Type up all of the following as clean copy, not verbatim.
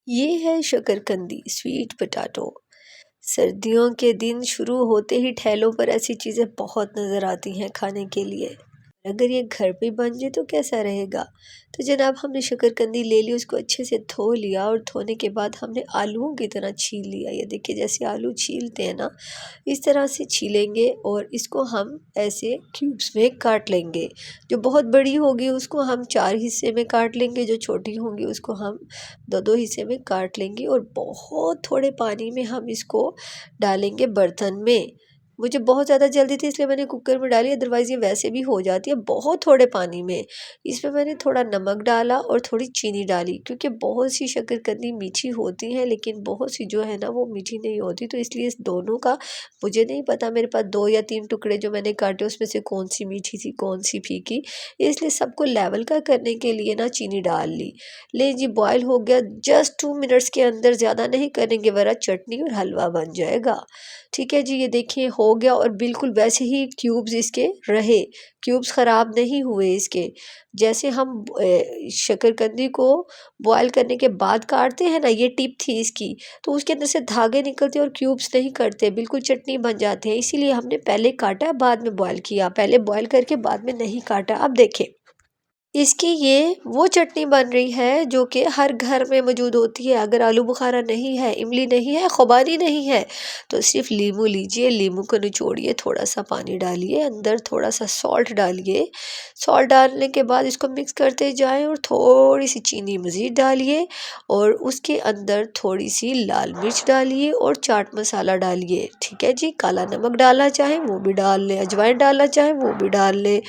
ये है शकरकंदी sweet potato. सर्दियों के दिन शुरू होते ही ठेलों पर ऐसी चीज़ें बहुत नज़र आती हैं खाने के लिए। अगर ये घर पे बन जाए तो कैसा रहेगा। तो जनाब हमने शकरकंदी ले ली, उसको अच्छे से धो लिया और धोने के बाद हमने आलूओं की तरह छील लिया। ये देखिए जैसे आलू छीलते हैं ना, इस तरह से छीलेंगे और इसको हम ऐसे क्यूब्स में काट लेंगे। जो बहुत बड़ी होगी उसको हम 4 हिस्से में काट लेंगे, जो छोटी होंगी उसको हम 2-2 हिस्से में काट लेंगे और बहुत थोड़े पानी में हम इसको डालेंगे बर्तन में। मुझे बहुत ज़्यादा जल्दी थी इसलिए मैंने कुकर में डाली, अदरवाइज़ ये वैसे भी हो जाती है बहुत थोड़े पानी में। इसमें मैंने थोड़ा नमक डाला और थोड़ी चीनी डाली, क्योंकि बहुत सी शकरकंदी मीठी होती है लेकिन बहुत सी जो है ना वो मीठी नहीं होती। तो इसलिए इस दोनों का मुझे नहीं पता, मेरे पास 2 या 3 टुकड़े जो मैंने काटे उसमें से कौन सी मीठी थी कौन सी फीकी, इसलिए सबको लेवल का करने के लिए ना चीनी डाल ली। ले जी बॉयल हो गया, जस्ट 2 मिनट्स के अंदर, ज़्यादा नहीं करेंगे वरना चटनी और हलवा बन जाएगा। ठीक है जी, ये देखिए हो गया और बिल्कुल वैसे ही क्यूब्स इसके रहे, क्यूब्स ख़राब नहीं हुए इसके। जैसे हम शकरकंदी को बॉयल करने के बाद काटते हैं ना, ये टिप थी इसकी, तो उसके अंदर से धागे निकलते और क्यूब्स नहीं कटते, बिल्कुल चटनी बन जाते हैं। इसीलिए हमने पहले काटा बाद में बॉयल किया, पहले बॉयल करके बाद में नहीं काटा। अब देखें इसकी ये वो चटनी बन रही है जो कि हर घर में मौजूद होती है। अगर आलू बुखारा नहीं है, इमली नहीं है, खुबानी नहीं है, तो सिर्फ नींबू लीजिए, नींबू को निचोड़िए, थोड़ा सा पानी डालिए, अंदर थोड़ा सा सॉल्ट डालिए। सॉल्ट डालने के बाद इसको मिक्स करते जाएं और थोड़ी सी चीनी मज़ीद डालिए और उसके अंदर थोड़ी सी लाल मिर्च डालिए और चाट मसाला डालिए। ठीक है जी, काला नमक डालना चाहें वो भी डाल लें, अजवाइन डालना चाहें वो भी डाल लें।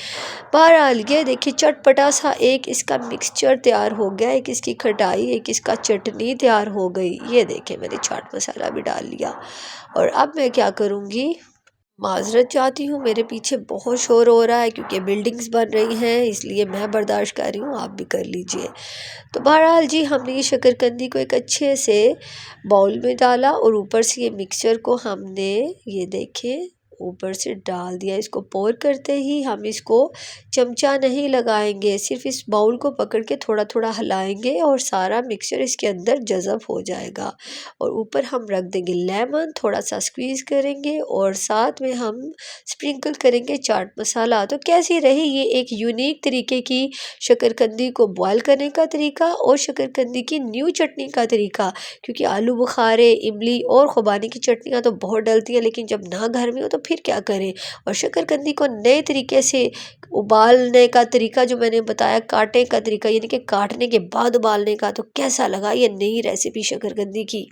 बहरहाल ये देखिए चटपटा सा एक इसका मिक्सचर तैयार हो गया, एक इसकी खटाई, एक इसका चटनी तैयार हो गई। ये देखिए मैंने चाट मसाला भी डाल लिया और अब मैं क्या करूँगी, माजरत चाहती हूँ, मेरे पीछे बहुत शोर हो रहा है क्योंकि बिल्डिंग्स बन रही हैं, इसलिए मैं बर्दाश्त कर रही हूँ, आप भी कर लीजिए। तो बहरहाल जी हमने ये शकरकंदी को एक अच्छे से बाउल में डाला और ऊपर से ये मिक्सचर को हमने ये देखें ऊपर से डाल दिया। इसको पोर करते ही हम इसको चमचा नहीं लगाएंगे, सिर्फ इस बाउल को पकड़ के थोड़ा थोड़ा हिलाएंगे और सारा मिक्सचर इसके अंदर जज़ब हो जाएगा। और ऊपर हम रख देंगे लेमन, थोड़ा सा स्क्वीज़ करेंगे और साथ में हम स्प्रिंकल करेंगे चाट मसाला। तो कैसी रही ये एक यूनिक तरीके की शकरकंदी को बॉयल करने का तरीका और शकरकंदी की न्यू चटनी का तरीका। क्योंकि आलू बुखारे, इमली और खुबानी की चटनियाँ तो बहुत डलती हैं, लेकिन जब ना घर में हो तो फिर क्या करें। और शकरकंदी को नए तरीके से उबालने का तरीका जो मैंने बताया, काटने का तरीका यानी कि काटने के बाद उबालने का, तो कैसा लगा ये नई रेसिपी शकरकंदी की।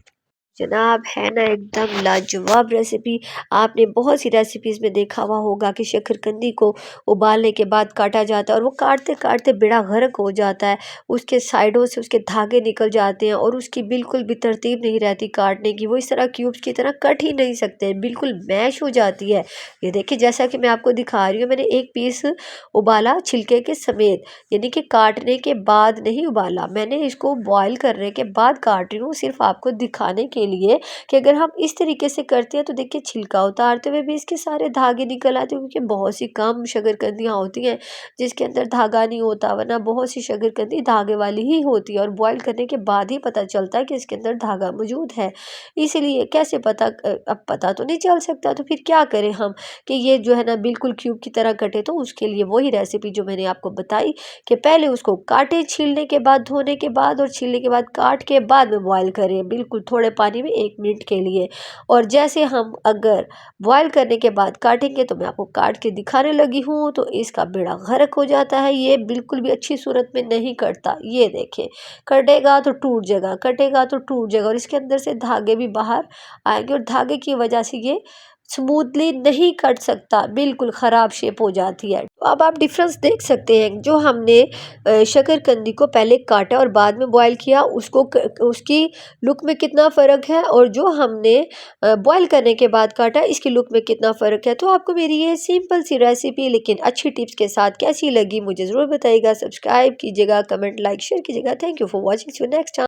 जनाब है ना एकदम लाजवाब रेसिपी। आपने बहुत सी रेसिपीज़ में देखा हुआ होगा कि शकरकंदी को उबालने के बाद काटा जाता है और वो काटते काटते बेड़ा गर्क हो जाता है, उसके साइडों से उसके धागे निकल जाते हैं और उसकी बिल्कुल भी तरतीब नहीं रहती काटने की, वो इस तरह क्यूब्स की तरह कट ही नहीं सकते, बिल्कुल मैश हो जाती है। ये देखिए जैसा कि मैं आपको दिखा रही हूँ, मैंने एक पीस उबाला छिलके के समेत, यानी कि काटने के बाद नहीं उबाला, मैंने इसको बॉयल करने के बाद काट रही हूँ, सिर्फ आपको दिखाने के लिए कि अगर हम इस तरीके से करते हैं तो देखिए छिलका उतारते हुए भी इसके सारे धागे निकल आते हैं, क्योंकि बहुत सी कम शकरकंदियाँ होती हैं जिसके अंदर धागा नहीं होता, वरना बहुत सी शकरकंदी धागे वाली ही होती है और बॉयल करने के बाद ही पता चलता है कि इसके अंदर धागा मौजूद है। इसीलिए कैसे पता, अब पता तो नहीं चल सकता, तो फिर क्या करें हम कि ये जो है ना बिल्कुल क्यूब की तरह कटे। तो उसके लिए वही रेसिपी जो मैंने आपको बताई कि पहले उसको काटे छीलने के बाद, धोने के बाद और छीलने के बाद काट के बाद में बॉयल करें बिल्कुल थोड़े पानी में 1 मिनट के लिए। और जैसे हम अगर बॉयल करने के बाद काटेंगे तो मैं आपको काट के दिखाने लगी हूँ, तो इसका बेड़ा गर्क हो जाता है, ये बिल्कुल भी अच्छी सूरत में नहीं कटता। ये देखें कटेगा तो टूट जाएगा, कटेगा तो टूट जाएगा और इसके अंदर से धागे भी बाहर आएंगे और धागे की वजह से ये स्मूथली नहीं कट सकता, बिल्कुल ख़राब शेप हो जाती है। तो अब आप डिफरेंस देख सकते हैं, जो हमने शकरकंदी को पहले काटा और बाद में बॉयल किया उसको उसकी लुक में कितना फ़र्क है और जो हमने बॉयल करने के बाद काटा इसकी लुक में कितना फ़र्क है। तो आपको मेरी ये सिंपल सी रेसिपी लेकिन अच्छी टिप्स के साथ कैसी लगी मुझे ज़रूर बताइएगा। सब्सक्राइब कीजिएगा, कमेंट लाइक शेयर कीजिएगा। Thank you for watching, see you next time.